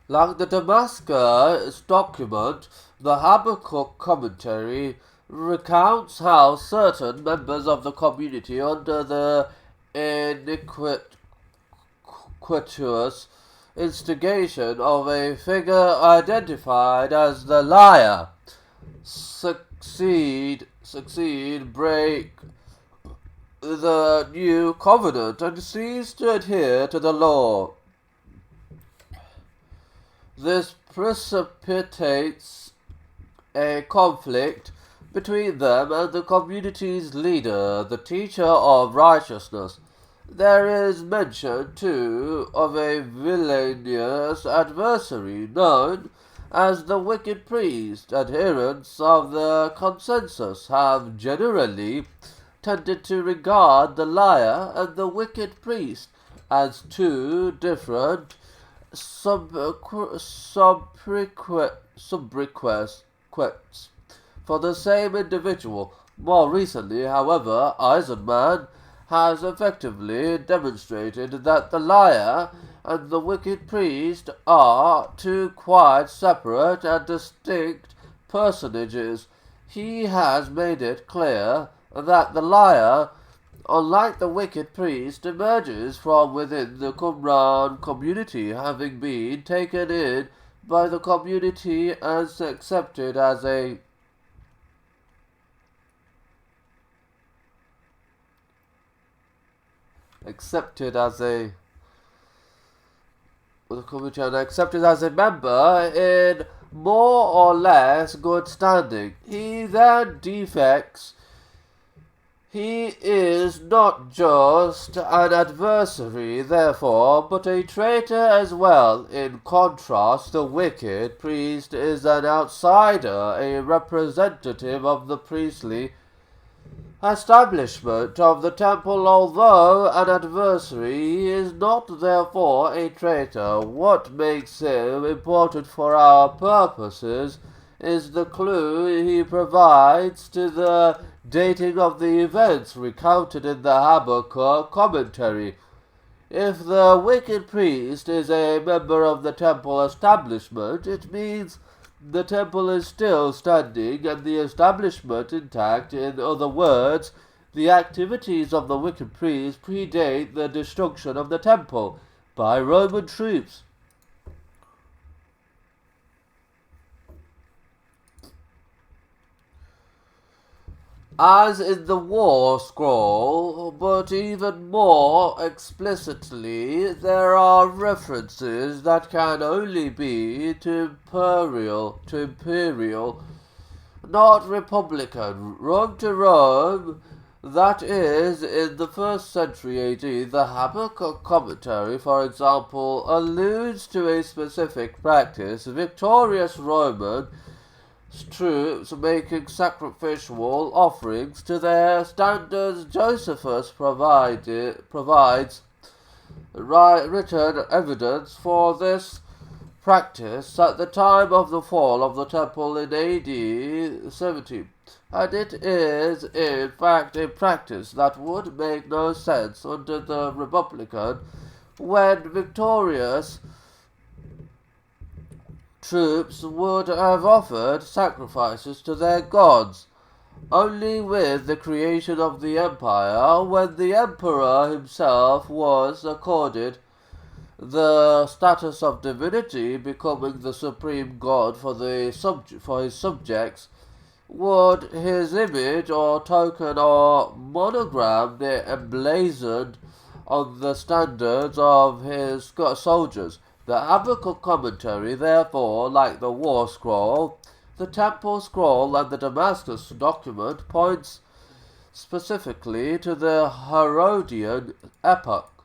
Like the Damascus document, the Habakkuk commentary recounts how certain members of the community, under the iniquitous instigation of a figure identified as the liar, succeed break the new covenant and cease to adhere to the law. This precipitates a conflict between them and the community's leader, the teacher of righteousness. There is mention, too, of a villainous adversary known as the wicked priest. Adherents of the consensus have generally tended to regard the liar and the wicked priest as two different subrequests for the same individual. More recently, however, Eisenman has effectively demonstrated that the liar and the wicked priest are two quite separate and distinct personages. He has made it clear that the liar, unlike the wicked priest, emerges from within the Qumran community, having been taken in by the community and accepted as a member in more or less good standing. He then defects. He is not just an adversary, therefore, but a traitor as well. In contrast, the wicked priest is an outsider, a representative of the priestly establishment of the temple. Although an adversary, he is not therefore a traitor. What makes him important for our purposes is the clue he provides to the dating of the events recounted in the Habakkuk commentary. If the wicked priest is a member of the temple establishment, it means the temple is still standing and the establishment intact. In other words, the activities of the wicked priest predate the destruction of the temple by Roman troops. As in the War Scroll, but even more explicitly, there are references that can only be to imperial, not republican. Rome to Rome, that is, in the 1st century AD, the Habakkuk commentary, for example, alludes to a specific practice. Victorious Roman troops making sacrificial offerings to their standards. Josephus provides written evidence for this practice at the time of the fall of the temple in AD 70, and it is in fact a practice that would make no sense under the Republican, when victorious troops would have offered sacrifices to their gods. Only with the creation of the empire, when the emperor himself was accorded the status of divinity, becoming the supreme god for his subjects, would his image or token or monogram be emblazoned on the standards of his soldiers. The Habakkuk commentary, therefore, like the War Scroll, the Temple Scroll, and the Damascus document, points specifically to the Herodian epoch.